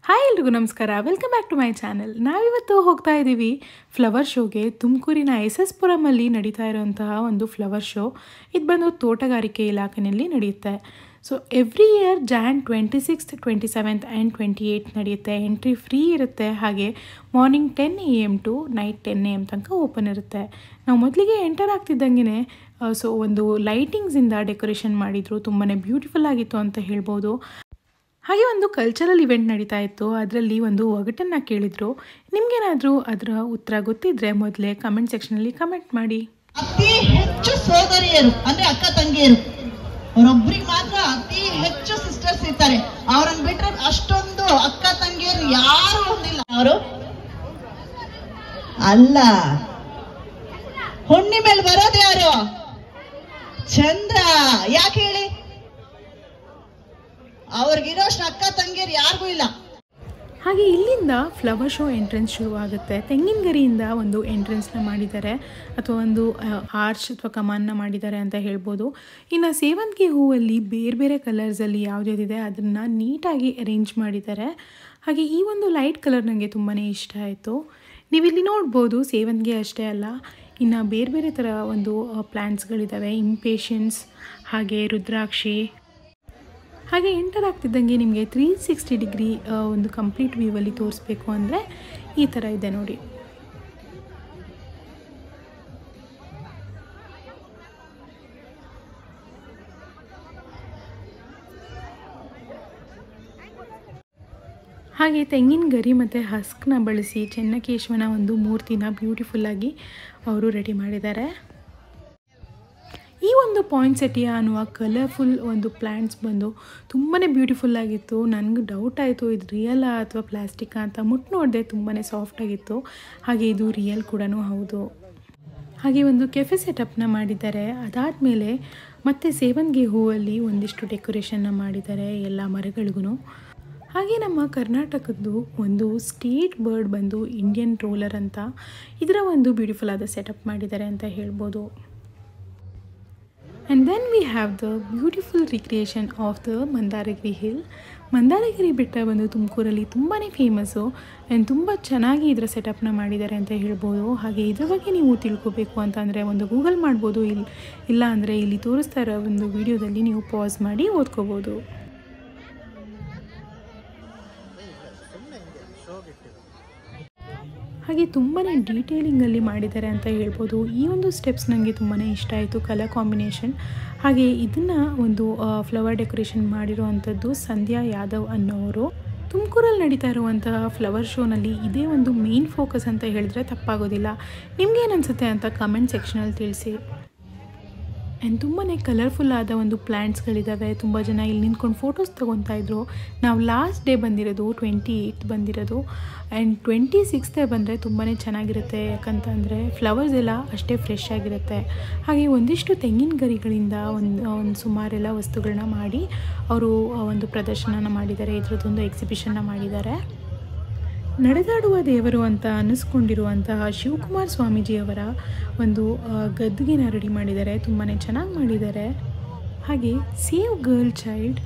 Hi ಎಲ್ರಿಗೂ ನಮಸ್ಕಾರ, welcome back to my channel. ನಾವಿವತ್ತು ಹೋಗ್ತಾ ಇದ್ದೀವಿ ಫ್ಲವರ್ ಶೋಗೆ. ತುಮಕೂರಿನ SS ಪುರಮಲ್ಲಿ ನಡೀತಾ ಇರೋಂತಹ ಒಂದು ಫ್ಲವರ್ ಶೋ. ಇದು ಬಂದು ತೋಟಗಾರಿಕೆ ಇಲಾಖೆಯಲ್ಲಿ ನಡೆಯುತ್ತೆ. So every year Jan 26th, 27th and 28th ನಡೆಯುತ್ತೆ. ಎಂಟ್ರಿ ಫ್ರೀ ಇರುತ್ತೆ. ಹಾಗೆ morning 10 AM to night 10 AM ತನಕ ಓಪನ್ ಇರುತ್ತೆ. ನಾವು ಮೊದಲಿಗೆ ಎಂಟರ್ ಆಗ್ತಿದ್ದಂಗೆ ಸೊ ಒಂದು ಲೈಟಿಂಗ್ಸಿಂದ ಡೆಕೋರೇಷನ್ ಮಾಡಿದರು. ತುಂಬಾ ಬ್ಯೂಟಿಫುಲ್ ಆಗಿತ್ತು ಅಂತ ಹೇಳ್ಬೋದು. ಹಾಗೆ ಒಂದು ಕಲ್ಚರಲ್ ಇವೆಂಟ್ ನಡೀತಾ ಇತ್ತು. ಅದರಲ್ಲಿ ಒಂದು ಒಗಟನ್ನು ಕೇಳಿದರು. ನಿಮಗೇನಾದರೂ ಅದರ ಉತ್ತರ ಗೊತ್ತಿದ್ದರೆ ಮೊದಲೇ ಕಮೆಂಟ್ ಸೆಕ್ಷನಲ್ಲಿ ಕಮೆಂಟ್ ಮಾಡಿ. ಅತಿ ಹೆಚ್ಚು ಸೋದರಿಯರು ಅಂದ್ರೆ ಅಕ್ಕ ತಂಗಿಯರು, ಅವರೊಬ್ಬರಿಗೆ ಮಾತ್ರ ಅತಿ ಹೆಚ್ಚು ಸಿಸ್ಟರ್ಸ್ ಇರ್ತಾರೆ. ಅವರನ್ನು ಬಿಟ್ರೆ ಅಷ್ಟೊಂದು ಅಕ್ಕ ತಂಗಿಯರು ಯಾರು ಹೊಂದಿಲ್ಲ. ಅವರು ಅಲ್ಲ, ಹುಣ್ಣಿ ಮೇಲೆ ಬರೋದು ಯಾರು? ಚಂದ್ರ. ಯಾಕೆ ಹೇಳಿ? ಅವ್ರಿಗಿರೋಷ್ಟು ಅಕ್ಕ ತಂಗಿಯರು ಯಾರಿಗೂ ಇಲ್ಲ. ಹಾಗೆ ಇಲ್ಲಿಂದ ಫ್ಲವರ್ ಶೋ ಎಂಟ್ರೆನ್ಸ್ ಶುರುವಾಗುತ್ತೆ. ತೆಂಗಿನ ಗರಿಯಿಂದ ಒಂದು ಎಂಟ್ರೆನ್ಸ್ನ ಮಾಡಿದ್ದಾರೆ, ಅಥವಾ ಒಂದು ಆರ್ಚ್ ಅಥವಾ ಕಮಾನ್ನ ಮಾಡಿದ್ದಾರೆ ಅಂತ ಹೇಳ್ಬೋದು. ಇನ್ನು ಸೇವಂತಿಗೆ ಹೂವಲ್ಲಿ ಬೇರೆ ಬೇರೆ ಕಲರ್ಸಲ್ಲಿ ಯಾವುದಿದೆ ಅದನ್ನು ನೀಟಾಗಿ ಅರೇಂಜ್ ಮಾಡಿದ್ದಾರೆ. ಹಾಗೆ ಈ ಒಂದು ಲೈಟ್ ಕಲರ್ ನನಗೆ ತುಂಬಾ ಇಷ್ಟ ಆಯಿತು. ನೀವಿಲ್ಲಿ ನೋಡ್ಬೋದು, ಸೇವಂತಿಗೆ ಅಷ್ಟೇ ಅಲ್ಲ, ಇನ್ನು ಬೇರೆ ಬೇರೆ ಥರ ಒಂದು ಪ್ಲ್ಯಾಂಟ್ಸ್ಗಳಿದ್ದಾವೆ. ಇಂಪೇಷನ್ಸ್, ಹಾಗೆ ರುದ್ರಾಕ್ಷಿ. ಹಾಗೆ ಎಂಟರ್ ಆಗ್ತಿದ್ದಂಗೆ ನಿಮಗೆ 360 ಡಿಗ್ರಿ ಒಂದು ಕಂಪ್ಲೀಟ್ ವ್ಯೂವಲ್ಲಿ ತೋರಿಸ್ಬೇಕು ಅಂದರೆ ಈ ಥರ ಇದೆ ನೋಡಿ. ಹಾಗೆ ತೆಂಗಿನ ಗರಿ ಮತ್ತು ಹಸ್ಕ್ನ ಬಳಸಿ ಚೆನ್ನಕೇಶವನ ಒಂದು ಮೂರ್ತಿನ ಬ್ಯೂಟಿಫುಲ್ಲಾಗಿ ಅವರು ರೆಡಿ ಮಾಡಿದ್ದಾರೆ. ಈ ಒಂದು ಪಾಯಿಂಟ್ಸೆಟಿಯಾ ಅನ್ನುವ ಕಲರ್ಫುಲ್ ಒಂದು ಪ್ಲ್ಯಾಂಟ್ಸ್ ಬಂದು ತುಂಬಾ ಬ್ಯೂಟಿಫುಲ್ಲಾಗಿತ್ತು. ನನಗೆ ಡೌಟ್ ಆಯಿತು, ಇದು ರಿಯಲಾ ಅಥವಾ ಪ್ಲಾಸ್ಟಿಕ್ಕಾ ಅಂತ. ಮುಟ್ಟು ನೋಡಿದೆ, ತುಂಬಾ ಸಾಫ್ಟಾಗಿತ್ತು. ಹಾಗೆ ಇದು ರಿಯಲ್ ಕೂಡ ಹೌದು. ಹಾಗೆ ಒಂದು ಕೆಫೆ ಸೆಟಪ್ನ ಮಾಡಿದ್ದಾರೆ. ಅದಾದಮೇಲೆ ಮತ್ತೆ ಸೇವಂತಿಗೆ ಹೂವಲ್ಲಿ ಒಂದಿಷ್ಟು ಡೆಕೋರೇಷನ್ನ ಮಾಡಿದ್ದಾರೆ ಎಲ್ಲ ಮರಗಳಿಗೂ. ಹಾಗೆ ನಮ್ಮ ಕರ್ನಾಟಕದ್ದು ಒಂದು ಸ್ಟೇಟ್ ಬರ್ಡ್ ಬಂದು ಇಂಡಿಯನ್ ರೋಲರ್ ಅಂತ, ಇದರ ಒಂದು ಬ್ಯೂಟಿಫುಲ್ ಆದ ಸೆಟಪ್ ಮಾಡಿದ್ದಾರೆ ಅಂತ ಹೇಳ್ಬೋದು. And then we have the beautiful recreation of the Mandaragiri hill. Mandaragiri ಬೆಟ್ಟ ಬಂದು ತುಮಕೂರಲ್ಲಿ ತುಂಬಾ ಫೇಮಸ್ಸು ಆ್ಯಂಡ್ ತುಂಬ ಚೆನ್ನಾಗಿ ಇದರ ಸೆಟಪ್ನ ಮಾಡಿದ್ದಾರೆ ಅಂತ ಹೇಳ್ಬೋದು. ಹಾಗೆ ಇದ್ರ ಬಗ್ಗೆ ನೀವು ತಿಳ್ಕೊಬೇಕು ಅಂತಂದರೆ ಒಂದು ಗೂಗಲ್ ಮಾಡ್ಬೋದು, ಇಲ್ಲ ಅಂದರೆ ಇಲ್ಲಿ ತೋರಿಸ್ತಾ ಇರೋ ಒಂದು ವಿಡಿಯೋದಲ್ಲಿ ನೀವು ಪಾಸ್ ಮಾಡಿ ಓದ್ಕೋಬೋದು. ಹಾಗೆ ತುಂಬಾ ಡೀಟೇಲಿಂಗಲ್ಲಿ ಮಾಡಿದ್ದಾರೆ ಅಂತ ಹೇಳ್ಬೋದು. ಈ ಒಂದು ಸ್ಟೆಪ್ಸ್ ನನಗೆ ತುಂಬಾ ಇಷ್ಟ ಆಯಿತು, ಕಲರ್ ಕಾಂಬಿನೇಷನ್. ಹಾಗೆ ಇದನ್ನು ಒಂದು ಫ್ಲವರ್ ಡೆಕೋರೇಷನ್ ಮಾಡಿರೋ ಅಂಥದ್ದು ಸಂಧ್ಯಾ ಯಾದವ್ ಅನ್ನೋರು. ತುಮಕೂರಲ್ಲಿ ನಡೀತಾ ಇರುವಂತಹ ಫ್ಲವರ್ ಶೋನಲ್ಲಿ ಇದೇ ಒಂದು ಮೇನ್ ಫೋಕಸ್ ಅಂತ ಹೇಳಿದ್ರೆ ತಪ್ಪಾಗೋದಿಲ್ಲ. ನಿಮ್ಗೇನು ಅನಿಸುತ್ತೆ ಅಂತ ಕಮೆಂಟ್ ಸೆಕ್ಷನಲ್ಲಿ ತಿಳಿಸಿ. ಆ್ಯಂಡ್ ತುಂಬಾ ಕಲರ್ಫುಲ್ ಆದ ಒಂದು ಪ್ಲ್ಯಾಂಟ್ಸ್ಗಳಿದ್ದಾವೆ. ತುಂಬ ಜನ ಇಲ್ಲಿ ನಿಂತ್ಕೊಂಡು ಫೋಟೋಸ್ ತೊಗೊತಾ ಇದ್ರು. ನಾವು ಲಾಸ್ಟ್ ಡೇ ಬಂದಿರೋದು 28th ಬಂದಿರೋದು, ಆ್ಯಂಡ್ 26th ಬಂದರೆ ತುಂಬಾ ಚೆನ್ನಾಗಿರುತ್ತೆ. ಯಾಕಂತಂದರೆ ಫ್ಲವರ್ಸ್ ಎಲ್ಲ ಅಷ್ಟೇ ಫ್ರೆಶ್ ಆಗಿರುತ್ತೆ. ಹಾಗೆ ಒಂದಿಷ್ಟು ತೆಂಗಿನ ಗರಿಗಳಿಂದ ಒಂದು ಸುಮಾರೆಲ್ಲ ವಸ್ತುಗಳನ್ನ ಮಾಡಿ ಅವರು ಒಂದು ಪ್ರದರ್ಶನನ ಮಾಡಿದ್ದಾರೆ. ಇದರದ್ದೊಂದು ಎಕ್ಸಿಬಿಷನ್ನ ಮಾಡಿದ್ದಾರೆ. ನಡೆದಾಡುವ ದೇವರು ಅಂತ ಅನ್ನಿಸ್ಕೊಂಡಿರುವಂತಹ ಶಿವಕುಮಾರ್ ಸ್ವಾಮೀಜಿಯವರ ಒಂದು ಗದ್ದಿಗೆನ ರೆಡಿ ಮಾಡಿದ್ದಾರೆ. ತುಂಬಾ ಚೆನ್ನಾಗಿ ಮಾಡಿದ್ದಾರೆ. ಹಾಗೆ ಸೇವ್ ಗರ್ಲ್ ಚೈಲ್ಡ್,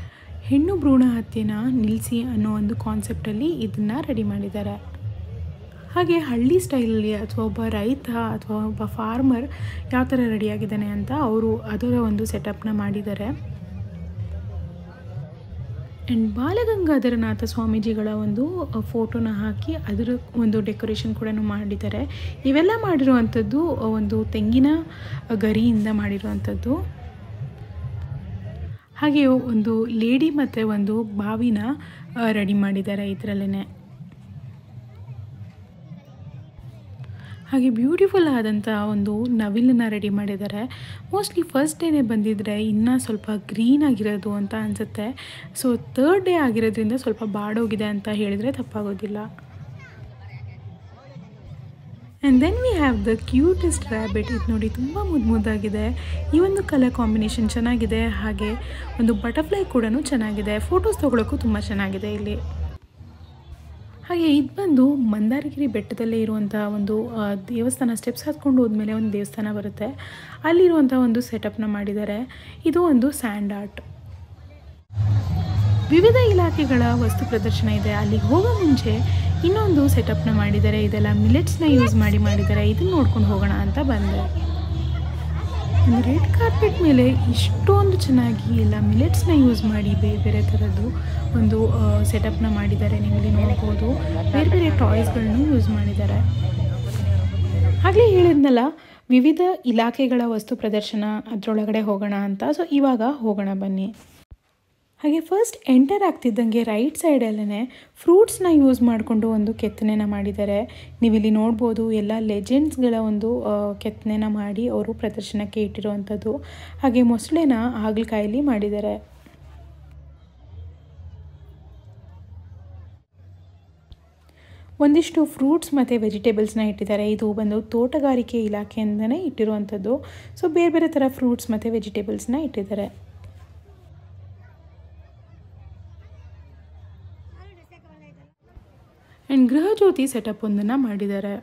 ಹೆಣ್ಣು ಭ್ರೂಣ ಹತ್ಯೆನ ನಿಲ್ಲಿಸಿ ಅನ್ನೋ ಒಂದು ಕಾನ್ಸೆಪ್ಟಲ್ಲಿ ಇದನ್ನು ರೆಡಿ ಮಾಡಿದ್ದಾರೆ. ಹಾಗೆ ಹಳ್ಳಿ ಸ್ಟೈಲಲ್ಲಿ ಅಥವಾ ಒಬ್ಬ ರೈತ ಅಥವಾ ಒಬ್ಬ ಫಾರ್ಮರ್ ಯಾವ ಥರ ರೆಡಿಯಾಗಿದ್ದಾನೆ ಅಂತ ಅವರು ಅದರ ಒಂದು ಸೆಟಪ್ನ ಮಾಡಿದ್ದಾರೆ. ಆ್ಯಂಡ್ ಬಾಲಗಂಗಾಧರನಾಥ ಸ್ವಾಮೀಜಿಗಳ ಒಂದು ಫೋಟೋನ ಹಾಕಿ ಅದರ ಒಂದು ಡೆಕೋರೇಷನ್ ಕೂಡ ಮಾಡಿದ್ದಾರೆ. ಇವೆಲ್ಲ ಮಾಡಿರುವಂಥದ್ದು ಒಂದು ತೆಂಗಿನ ಗರಿಯಿಂದ ಮಾಡಿರುವಂಥದ್ದು. ಹಾಗೆ ಒಂದು ಲೇಡಿ ಮತ್ತು ಒಂದು ಬಾವಿನ ರೆಡಿ ಮಾಡಿದ್ದಾರೆ ಇದರಲ್ಲೇ. ಹಾಗೆ ಬ್ಯೂಟಿಫುಲ್ ಆದಂಥ ಒಂದು ನವಿಲನ್ನು ರೆಡಿ ಮಾಡಿದ್ದಾರೆ. ಮೋಸ್ಟ್ಲಿ ಫಸ್ಟ್ ಡೇನೇ ಬಂದಿದ್ದರೆ ಇನ್ನೂ ಸ್ವಲ್ಪ ಗ್ರೀನ್ ಆಗಿರೋದು ಅಂತ ಅನಿಸುತ್ತೆ. ಸೊ 3rd ಡೇ ಆಗಿರೋದ್ರಿಂದ ಸ್ವಲ್ಪ ಬಾಡೋಗಿದೆ ಅಂತ ಹೇಳಿದರೆ ತಪ್ಪಾಗೋದಿಲ್ಲ. And then we have the cutest rabbit. ಇದು ನೋಡಿ ತುಂಬ ಮುದ್ದಾಗಿದೆ. ಈ ಒಂದು ಕಲರ್ ಕಾಂಬಿನೇಷನ್ ಚೆನ್ನಾಗಿದೆ. ಹಾಗೆ ಒಂದು ಬಟರ್ಫ್ಲೈ ಕೂಡ ಚೆನ್ನಾಗಿದೆ. ಫೋಟೋಸ್ ತೊಗೊಳಕ್ಕೂ ತುಂಬ ಚೆನ್ನಾಗಿದೆ ಇಲ್ಲಿ. ಹಾಗೆ ಇದು ಬಂದು ಮಂದಾರಗಿರಿ ಬೆಟ್ಟದಲ್ಲೇ ಇರುವಂಥ ಒಂದು ದೇವಸ್ಥಾನ. ಸ್ಟೆಪ್ಸ್ ಹತ್ಕೊಂಡು ಹೋದ್ಮೇಲೆ ಒಂದು ದೇವಸ್ಥಾನ ಬರುತ್ತೆ, ಅಲ್ಲಿರುವಂಥ ಒಂದು ಸೆಟಪ್ನ ಮಾಡಿದ್ದಾರೆ. ಇದು ಒಂದು ಸ್ಯಾಂಡ್ ಆರ್ಟ್. ವಿವಿಧ ಇಲಾಖೆಗಳ ವಸ್ತು ಪ್ರದರ್ಶನ ಇದೆ. ಅಲ್ಲಿಗೆ ಹೋಗೋ ಮುಂಚೆ ಇನ್ನೊಂದು ಸೆಟಪ್ನ ಮಾಡಿದ್ದಾರೆ. ಇದೆಲ್ಲ ಮಿಲೆಟ್ಸ್ನ ಯೂಸ್ ಮಾಡಿದ್ದಾರೆ. ಇದನ್ನು ನೋಡ್ಕೊಂಡು ಹೋಗೋಣ ಅಂತ ಬಂದೆ. ಒಂದು ರೆಡ್ ಕಾರ್ಪೆಟ್ ಮೇಲೆ ಇಷ್ಟೊಂದು ಚೆನ್ನಾಗಿ ಎಲ್ಲ ಮಿಲೆಟ್ಸ್ನ ಯೂಸ್ ಮಾಡಿ ಬೇರೆ ಬೇರೆ ಥರದ್ದು ಒಂದು ಸೆಟಪ್ನ ಮಾಡಿದ್ದಾರೆ. ನೀವು ಇಲ್ಲಿ ನೋಡ್ಬೋದು ಬೇರೆ ಬೇರೆ ಟಾಯ್ಸ್ಗಳನ್ನು ಯೂಸ್ ಮಾಡಿದ್ದಾರೆ. ಆಗಲೇ ಹೇಳಿದ್ನಲ್ಲ ವಿವಿಧ ಇಲಾಖೆಗಳ ವಸ್ತು ಪ್ರದರ್ಶನ, ಅದರೊಳಗಡೆ ಹೋಗೋಣ ಅಂತ. ಸೊ ಇವಾಗ ಹೋಗೋಣ ಬನ್ನಿ. ಹಾಗೆ ಫಸ್ಟ್ ಎಂಟರ್ ಆಗ್ತಿದ್ದಂಗೆ ರೈಟ್ ಸೈಡಲ್ಲೇ ಫ್ರೂಟ್ಸ್ನ ಯೂಸ್ ಮಾಡಿಕೊಂಡು ಒಂದು ಕೆತ್ತನೆನ ಮಾಡಿದ್ದಾರೆ. ನೀವಿಲ್ಲಿ ನೋಡ್ಬೋದು ಎಲ್ಲ ಲೆಜೆಂಡ್ಸ್ಗಳ ಒಂದು ಕೆತ್ತನೆನ ಮಾಡಿ ಅವರು ಪ್ರದರ್ಶನಕ್ಕೆ ಇಟ್ಟಿರುವಂಥದ್ದು. ಹಾಗೆ ಮೊಸಳೆನ ಹಾಗಲಕಾಯಲ್ಲಿ ಮಾಡಿದ್ದಾರೆ. ಒಂದಿಷ್ಟು ಫ್ರೂಟ್ಸ್ ಮತ್ತು ವೆಜಿಟೇಬಲ್ಸ್ನ ಇಟ್ಟಿದ್ದಾರೆ. ಇದು ಬಂದು ತೋಟಗಾರಿಕೆ ಇಲಾಖೆಯಿಂದನೇ ಇಟ್ಟಿರುವಂಥದ್ದು. ಸೊ ಬೇರೆ ಬೇರೆ ಥರ ಫ್ರೂಟ್ಸ್ ಮತ್ತು ವೆಜಿಟೇಬಲ್ಸ್ನ ಇಟ್ಟಿದ್ದಾರೆ. ಆ್ಯಂಡ್ ಗೃಹಜ್ಯೋತಿ ಸೆಟಪ್ ಒಂದನ್ನು ಮಾಡಿದ್ದಾರೆ.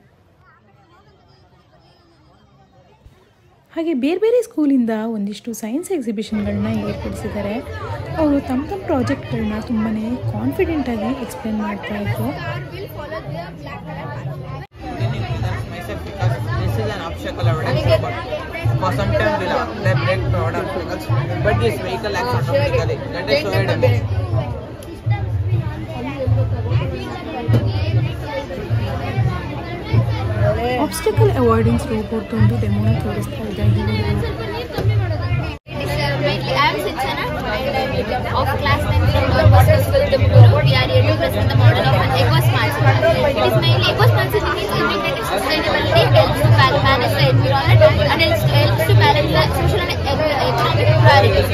ಹಾಗೆ ಬೇರೆ ಬೇರೆ ಸ್ಕೂಲಿಂದ ಒಂದಿಷ್ಟು ಸೈನ್ಸ್ ಎಕ್ಸಿಬಿಷನ್ಗಳನ್ನ ಏರ್ಪಡಿಸಿದ್ದಾರೆ. ಅವರು ತಮ್ಮ ಪ್ರಾಜೆಕ್ಟ್ಗಳನ್ನ ತುಂಬಾ ಕಾನ್ಫಿಡೆಂಟಾಗಿ ಎಕ್ಸ್ಪ್ಲೇನ್ ಮಾಡ್ತಾ ಇದ್ರು. ಆಬ್ಸ್ಟಿಕಲ್ ಅವಾಯ್ಡೆನ್ಸ್ ರೋಬೋಟ್ ಒಂದು ಡೆಮೋನ ತೋರಿಸ್ತಾ ಇದೆ. Of class 9 from Northwestern School, Tumkuru, we are here to present the model of an eco-smart city. It is mainly eco-smart city means integrated sustainability, helps to manage the environment and helps to balance the social and economic priorities.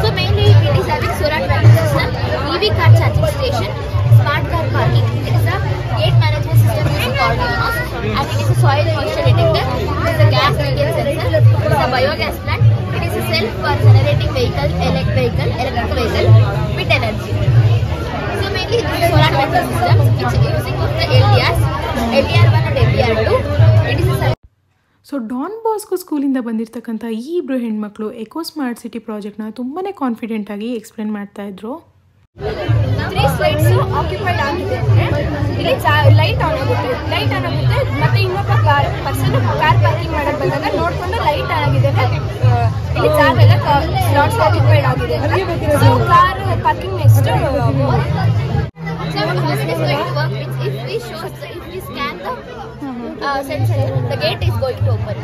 So mainly it is having solar panel system, EV car charging station, smart car parking. It is a gate management system using Arduinos, and it is a soil moisture detector. It is a gas leakage sensor. It is a biogas plant. It is a self-generating vehicle, electric vehicle with energy. So mainly this is solar panel system which is using of the LDRs, LDR1 and LDR2. It is a so Don Bosco ಸ್ಕೂಲಿಂದ ಬಂದಿರತಕ್ಕಂಥ ಈ ಇಬ್ಬರು ಹೆಣ್ಮಕ್ಳು eco smart city ಪ್ರಾಜೆಕ್ಟ್ನ ತುಂಬಾ ಕಾನ್ಫಿಡೆಂಟಾಗಿ explain ಮಾಡ್ತಾ ಇದ್ರು. 3 slides occupied ಆಗಿದೆ. ಇಲ್ಲಿ ಲೈಟ್ ಆನ್ ಆಗುತ್ತೆ ಮತ್ತೆ ಇನ್ನೊಬ್ಬ ಪರ್ಸನ್ ಕಾರ್ ಪಾರ್ಕಿಂಗ್ ಮಾಡಕ್ ಬಂದಾಗ ನೋಡ್ಕೊಂಡು ಲೈಟ್ ಆನ್ ಆಗಿದೆ. ಇಲ್ಲಿ ಜಾಗ ಎಲ್ಲ ಸ್ಲಾಟ್ಸ್ ಆಕ್ಯುಪೈಡ್ ಆಗಿದೆ. So car parking next So how it is going to work means if we scan the sensor, the gate is going to open.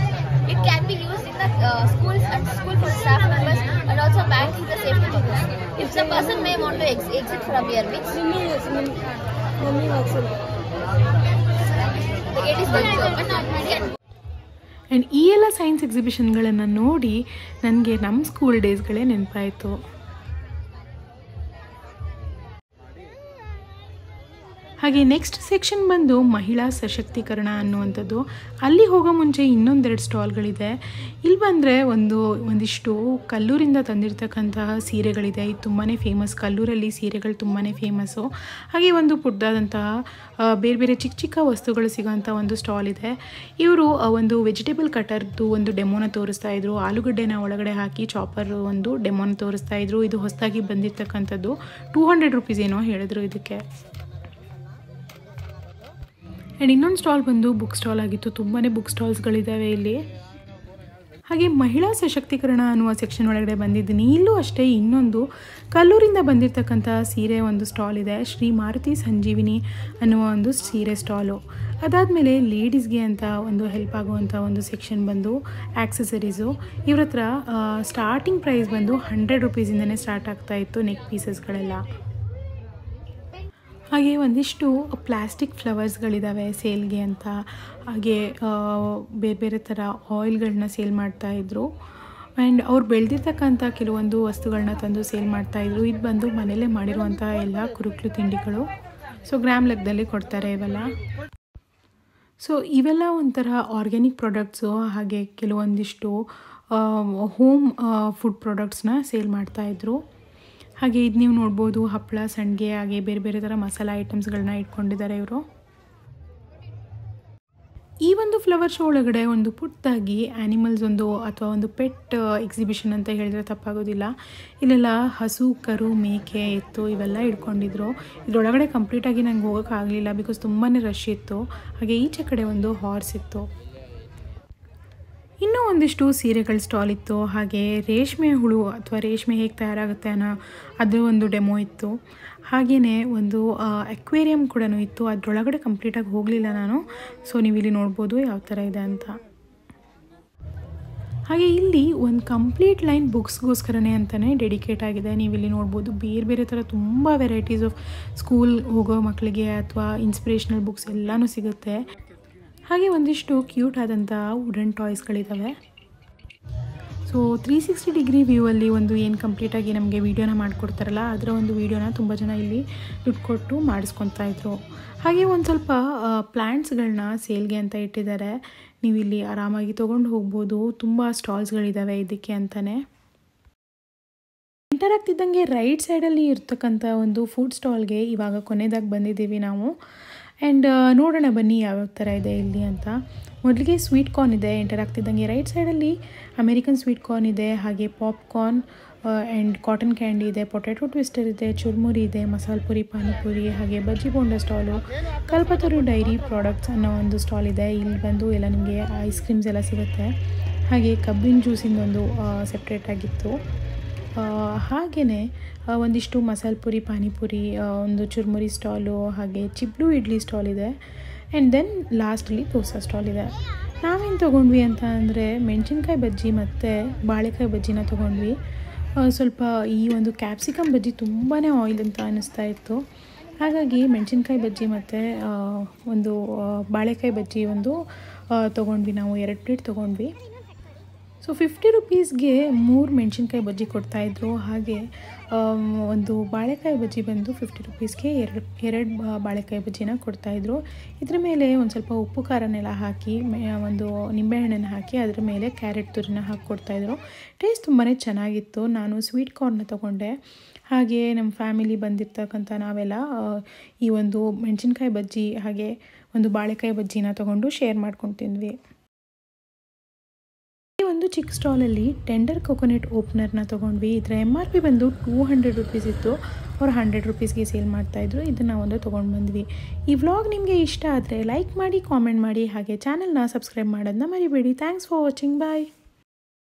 It can be used in the schools and school for staff members and also bank is the safety purpose. If the person may want to exit from here, which the gate is going to open and and ಈ ಎಲ್ಲ science ಎಕ್ಸಿಬಿಷನ್ಗಳನ್ನು ನೋಡಿ ನನಗೆ ನಮ್ಮ school ಡೇಸ್ಗಳೇ ನೆನಪಾಯಿತು. ಹಾಗೆ next section ಬಂದು ಮಹಿಳಾ ಸಶಕ್ತೀಕರಣ ಅನ್ನುವಂಥದ್ದು. ಅಲ್ಲಿ ಹೋಗೋ ಮುಂಚೆ ಇನ್ನೊಂದೆರಡು ಸ್ಟಾಲ್ಗಳಿದೆ. ಇಲ್ಲಿ ಬಂದರೆ ಒಂದಿಷ್ಟು ಕಲ್ಲೂರಿಂದ ತಂದಿರತಕ್ಕಂತಹ ಸೀರೆಗಳಿದೆ. ಇದು ತುಂಬಾ ಫೇಮಸ್. ಕಲ್ಲೂರಲ್ಲಿ ಸೀರೆಗಳು ತುಂಬಾ ಫೇಮಸ್ಸು. ಹಾಗೆ ಒಂದು ಪುಟ್ಟದಾದಂತಹ ಬೇರೆ ಬೇರೆ ಚಿಕ್ಕ ಚಿಕ್ಕ ವಸ್ತುಗಳು ಸಿಗೋಂಥ ಒಂದು ಸ್ಟಾಲ್ ಇದೆ. ಇವರು ಒಂದು ವೆಜಿಟೇಬಲ್ ಕಟರ್ದು ಒಂದು ಡೆಮೋನ ತೋರಿಸ್ತಾ ಇದ್ರು. ಆಲೂಗಡ್ಡೆನ ಒಳಗಡೆ ಹಾಕಿ ಚಾಪರ್ ಒಂದು ಡೆಮೋನ ತೋರಿಸ್ತಾ ಇದ್ರು. ಇದು ಹೊಸದಾಗಿ ಬಂದಿರತಕ್ಕಂಥದ್ದು. 200 ರೂಪೀಸ್ ಏನೋ ಹೇಳಿದ್ರು ಇದಕ್ಕೆ. ಆ್ಯಂಡ್ ಇನ್ನೊಂದು ಸ್ಟಾಲ್ ಬಂದು ಬುಕ್ ಸ್ಟಾಲ್ ಆಗಿತ್ತು. ತುಂಬಾ ಬುಕ್ ಸ್ಟಾಲ್ಸ್ಗಳಿದ್ದಾವೆ ಇಲ್ಲಿ. ಹಾಗೆ ಮಹಿಳಾ ಸಶಕ್ತೀಕರಣ ಅನ್ನುವ ಸೆಕ್ಷನ್ ಒಳಗಡೆ ಬಂದಿದ್ದೀನಿ. ಇಲ್ಲೂ ಅಷ್ಟೇ ಇನ್ನೊಂದು ಕಲ್ಲೂರಿಂದ ಬಂದಿರತಕ್ಕಂಥ ಸೀರೆ ಒಂದು ಸ್ಟಾಲ್ ಇದೆ. ಶ್ರೀ ಮಾರುತಿ ಸಂಜೀವಿನಿ ಅನ್ನುವ ಒಂದು ಸೀರೆ ಸ್ಟಾಲು. ಅದಾದಮೇಲೆ ಲೇಡೀಸ್ಗೆ ಅಂತ ಒಂದು ಹೆಲ್ಪ್ ಆಗುವಂಥ ಒಂದು ಸೆಕ್ಷನ್ ಬಂದು ಆಕ್ಸೆಸರೀಸು. ಇವ್ರ ಹತ್ರ ಸ್ಟಾರ್ಟಿಂಗ್ ಪ್ರೈಸ್ ಬಂದು 100 ರೂಪೀಸಿಂದನೇ ಸ್ಟಾರ್ಟ್ ಆಗ್ತಾಯಿತ್ತು ನೆಕ್ ಪೀಸಸ್ಗಳೆಲ್ಲ. ಹಾಗೆ ಒಂದಿಷ್ಟು ಪ್ಲಾಸ್ಟಿಕ್ ಫ್ಲವರ್ಸ್ಗಳಿದ್ದಾವೆ ಸೇಲ್ಗೆ ಅಂತ. ಹಾಗೆ ಬೇರೆ ಬೇರೆ ಥರ ಆಯಿಲ್ಗಳನ್ನ ಸೇಲ್ ಮಾಡ್ತಾಯಿದ್ರು. ಆ್ಯಂಡ್ ಅವ್ರು ಬೆಳೆದಿರ್ತಕ್ಕಂಥ ಕೆಲವೊಂದು ವಸ್ತುಗಳನ್ನ ತಂದು ಸೇಲ್ ಮಾಡ್ತಾಯಿದ್ರು. ಇದು ಬಂದು ಮನೆಯಲ್ಲೇ ಮಾಡಿರುವಂಥ ಎಲ್ಲ ಕುರುಕ್ಲು ತಿಂಡಿಗಳು. ಸೊ ಗ್ರಾಮ್ ಲೆಕ್ಕದಲ್ಲಿ ಕೊಡ್ತಾರೆ ಇವೆಲ್ಲ. ಸೊ ಇವೆಲ್ಲ ಒಂಥರ ಆರ್ಗ್ಯಾನಿಕ್ ಪ್ರಾಡಕ್ಟ್ಸು. ಹಾಗೆ ಕೆಲವೊಂದಿಷ್ಟು ಹೋಮ್ ಫುಡ್ ಪ್ರಾಡಕ್ಟ್ಸ್ನ ಸೇಲ್ ಮಾಡ್ತಾಯಿದ್ರು. ಹಾಗೆ ಇದು ನೀವು ನೋಡ್ಬೋದು ಹಪ್ಪಳ, ಸಂಡಿಗೆ, ಹಾಗೆ ಬೇರೆ ಬೇರೆ ಥರ ಮಸಾಲ ಐಟಮ್ಸ್ಗಳನ್ನ ಇಟ್ಕೊಂಡಿದ್ದಾರೆ ಇವರು. ಈ ಒಂದು ಫ್ಲವರ್ ಶೋ ಒಳಗಡೆ ಒಂದು ಪುಟ್ಟದಾಗಿ ಆ್ಯನಿಮಲ್ಸ್ ಒಂದು ಅಥವಾ ಒಂದು ಪೆಟ್ ಎಕ್ಸಿಬಿಷನ್ ಅಂತ ಹೇಳಿದ್ರೆ ತಪ್ಪಾಗೋದಿಲ್ಲ. ಇಲ್ಲೆಲ್ಲ ಹಸು, ಕರು, ಮೇಕೆ, ಎತ್ತು ಇವೆಲ್ಲ ಇಟ್ಕೊಂಡಿದ್ರು. ಇದರೊಳಗಡೆ ಕಂಪ್ಲೀಟಾಗಿ ನಂಗೆ ಹೋಗೋಕ್ಕಾಗಲಿಲ್ಲ ಬಿಕಾಸ್ ತುಂಬಾ ರಶ್ ಇತ್ತು. ಹಾಗೆ ಈಚೆ ಕಡೆ ಒಂದು ಹಾರ್ಸ್ ಇತ್ತು. ಇನ್ನೂ ಒಂದಿಷ್ಟು ಸೀರೆಗಳ ಸ್ಟಾಲ್ ಇತ್ತು. ಹಾಗೆ ರೇಷ್ಮೆ ಹುಳು ಅಥವಾ ರೇಷ್ಮೆ ಹೇಗೆ ತಯಾರಾಗುತ್ತೆ ಅನ್ನೋ ಅದು ಒಂದು ಡೆಮೋ ಇತ್ತು. ಹಾಗೆಯೇ ಒಂದು ಅಕ್ವೇರಿಯಂ ಕೂಡ ಇತ್ತು. ಅದರೊಳಗಡೆ ಕಂಪ್ಲೀಟಾಗಿ ಹೋಗಲಿಲ್ಲ ನಾನು. ಸೊ ನೀವು ಇಲ್ಲಿ ನೋಡ್ಬೋದು ಯಾವ ಥರ ಇದೆ ಅಂತ. ಹಾಗೆ ಇಲ್ಲಿ ಒಂದು ಕಂಪ್ಲೀಟ್ ಲೈನ್ ಬುಕ್ಸ್ಗೋಸ್ಕರನೇ ಅಂತಲೇ ಡೆಡಿಕೇಟ್ ಆಗಿದೆ. ನೀವು ಇಲ್ಲಿ ನೋಡ್ಬೋದು ಬೇರೆ ಬೇರೆ ಥರ ತುಂಬ ವೆರೈಟೀಸ್ ಆಫ್ ಸ್ಕೂಲ್ ಹೋಗೋ ಮಕ್ಕಳಿಗೆ ಅಥವಾ ಇನ್ಸ್ಪಿರೇಷನಲ್ ಬುಕ್ಸ್ ಎಲ್ಲನೂ ಸಿಗುತ್ತೆ. ಹಾಗೆ ಒಂದಿಷ್ಟು ಕ್ಯೂಟ್ ಆದಂಥ ವುಡನ್ ಟಾಯ್ಸ್ಗಳಿದ್ದಾವೆ. ಸೊ 360 ಡಿಗ್ರಿ ವ್ಯೂವಲ್ಲಿ ಒಂದು ಏನು ಕಂಪ್ಲೀಟಾಗಿ ನಮಗೆ ವೀಡಿಯೋನ ಮಾಡಿಕೊಡ್ತಾರಲ್ಲ ಅದರ ಒಂದು ವೀಡಿಯೋನ ತುಂಬ ಜನ ಇಲ್ಲಿ ದುಡ್ಡು ಕೊಟ್ಟು ಮಾಡಿಸ್ಕೊತಾ ಇದ್ರು. ಹಾಗೆ ಒಂದು ಸ್ವಲ್ಪ ಪ್ಲ್ಯಾಂಟ್ಸ್ಗಳನ್ನ ಸೇಲ್ಗೆ ಅಂತ ಇಟ್ಟಿದ್ದಾರೆ. ನೀವು ಇಲ್ಲಿ ಆರಾಮಾಗಿ ತೊಗೊಂಡು ಹೋಗ್ಬೋದು. ತುಂಬ ಸ್ಟಾಲ್ಸ್ಗಳಿದ್ದಾವೆ ಇದಕ್ಕೆ ಅಂತಲೇ. ಎಂಟರ್ ಆಗ್ತಿದ್ದಂಗೆ ರೈಟ್ ಸೈಡಲ್ಲಿ ಇರ್ತಕ್ಕಂಥ ಒಂದು ಫುಡ್ ಸ್ಟಾಲ್ಗೆ ಇವಾಗ ಕೊನೆದಾಗಿ ಬಂದಿದ್ದೀವಿ ನಾವು. ಆ್ಯಂಡ್ ನೋಡೋಣ ಬನ್ನಿ ಯಾವ್ಯಾವ ಥರ ಇದೆ ಇಲ್ಲಿ ಅಂತ. ಮೊದಲಿಗೆ ಸ್ವೀಟ್ ಕಾರ್ನ್ ಇದೆ. ಎಂಟರ್ ಆಗ್ತಿದ್ದಂಗೆ ರೈಟ್ ಸೈಡಲ್ಲಿ ಅಮೇರಿಕನ್ ಸ್ವೀಟ್ ಕಾರ್ನ್ ಇದೆ, ಹಾಗೆ ಪಾಪ್ಕಾರ್ನ್ ಆ್ಯಂಡ್ ಕಾಟನ್ ಕ್ಯಾಂಡಿ ಇದೆ, ಪೊಟ್ಯಾಟೊ ಟ್ವಿಸ್ಟರ್ ಇದೆ, ಚುರ್ಮುರಿ ಇದೆ, ಮಸಾಲೆ ಪುರಿ, ಪಾನಿಪುರಿ, ಹಾಗೆ ಬಜ್ಜಿ ಬೋಂಡ ಸ್ಟಾಲು, ಕಲ್ಪತರು ಡೈರಿ ಪ್ರಾಡಕ್ಟ್ಸ್ ಅನ್ನೋ ಒಂದು ಸ್ಟಾಲ್ ಇದೆ. ಇಲ್ಲಿ ಬಂದು ಎಲ್ಲ ನಿಮಗೆ ಐಸ್ ಕ್ರೀಮ್ಸ್ ಎಲ್ಲ ಸಿಗುತ್ತೆ. ಹಾಗೆ ಕಬ್ಬಿನ ಜ್ಯೂಸಿಂದೊಂದು ಸೆಪ್ರೇಟ್ ಆಗಿತ್ತು. ಹಾಗೆಯೇ ಒಂದಿಷ್ಟು ಮಸಾಲೆ ಪುರಿ, ಪಾನಿಪುರಿ, ಒಂದು ಚುರ್ಮುರಿ ಸ್ಟಾಲು, ಹಾಗೆ ಚಿಬ್ಲು ಇಡ್ಲಿ ಸ್ಟಾಲ್ ಇದೆ. ಆ್ಯಂಡ್ ದೆನ್ ಲಾಸ್ಟಲ್ಲಿ ದೋಸೆ ಸ್ಟಾಲ್ ಇದೆ. ನಾವೇನು ತೊಗೊಂಡ್ವಿ ಅಂತ ಅಂದರೆ ಮೆಣಸಿನ್ಕಾಯಿ ಬಜ್ಜಿ ಮತ್ತು ಬಾಳೆಕಾಯಿ ಬಜ್ಜಿನ ತೊಗೊಂಡ್ವಿ. ಸ್ವಲ್ಪ ಈ ಒಂದು ಕ್ಯಾಪ್ಸಿಕಮ್ ಬಜ್ಜಿ ತುಂಬಾ ಆಯಿಲ್ ಅಂತ ಅನ್ನಿಸ್ತಾ ಇತ್ತು. ಹಾಗಾಗಿ ಮೆಣಸಿನ್ಕಾಯಿ ಬಜ್ಜಿ ಮತ್ತು ಒಂದು ಬಾಳೆಕಾಯಿ ಬಜ್ಜಿ ಒಂದು ತೊಗೊಂಡ್ವಿ. ನಾವು 2 ಪ್ಲೇಟ್ ತೊಗೊಂಡ್ವಿ. ಸೊ 50 ರುಪೀಸ್ಗೆ 3 ಮೆಣಸಿನ್ಕಾಯಿ ಬಜ್ಜಿ ಕೊಡ್ತಾಯಿದ್ರು. ಹಾಗೆ ಒಂದು ಬಾಳೆಕಾಯಿ ಬಜ್ಜಿ ಬಂದು 50 ರುಪೀಸ್ಗೆ ಎರಡು ಬಾಳೆಕಾಯಿ ಬಜ್ಜಿನ ಕೊಡ್ತಾಯಿದ್ರು. ಇದ್ರ ಮೇಲೆ ಒಂದು ಸ್ವಲ್ಪ ಉಪ್ಪು ಖಾರನೆಲ್ಲ ಹಾಕಿ ಒಂದು ನಿಂಬೆಹಣ್ಣನ್ನು ಹಾಕಿ ಅದ್ರ ಮೇಲೆ ಕ್ಯಾರೆಟ್ ತುರಿನ ಹಾಕಿ ಕೊಡ್ತಾಯಿದ್ರು. ಟೇಸ್ಟ್ ತುಂಬಾ ಚೆನ್ನಾಗಿತ್ತು. ನಾನು ಸ್ವೀಟ್ ಕಾರ್ನ್ನ ತೊಗೊಂಡೆ. ಹಾಗೆ ನಮ್ಮ ಫ್ಯಾಮಿಲಿ ಬಂದಿರ್ತಕ್ಕಂಥ ನಾವೆಲ್ಲ ಈ ಒಂದು ಮೆಣಸಿನ್ಕಾಯಿ ಬಜ್ಜಿ ಹಾಗೆ ಒಂದು ಬಾಳೆಕಾಯಿ ಬಜ್ಜಿನ ತೊಗೊಂಡು ಶೇರ್ ಮಾಡ್ಕೊಂಡು ತಿಂದ್ವಿ. ಈ ಒಂದು ಚಿಕ್ಕ ಸ್ಟಾಲಲ್ಲಿ ಟೆಂಡರ್ ಕೊಕೊನೆಟ್ ಓಪನರ್ನ ತೊಗೊಂಡ್ವಿ. ಇದರ MRP ಬಂದು 200 ರುಪೀಸ್ ಇತ್ತು. ಅವ್ರು 100 ರುಪೀಸ್ಗೆ ಸೇಲ್ ಮಾಡ್ತಾಯಿದ್ರು. ಇದನ್ನು ಒಂದು ತೊಗೊಂಡು ಬಂದ್ವಿ. ಈ ವ್ಲಾಗ್ ನಿಮಗೆ ಇಷ್ಟ ಆದರೆ ಲೈಕ್ ಮಾಡಿ, ಕಾಮೆಂಟ್ ಮಾಡಿ, ಹಾಗೆ ಚಾನಲ್ನ ಸಬ್ಸ್ಕ್ರೈಬ್ ಮಾಡೋದನ್ನ ಮರಿಬೇಡಿ. Thanks for watching. ಬಾಯ್.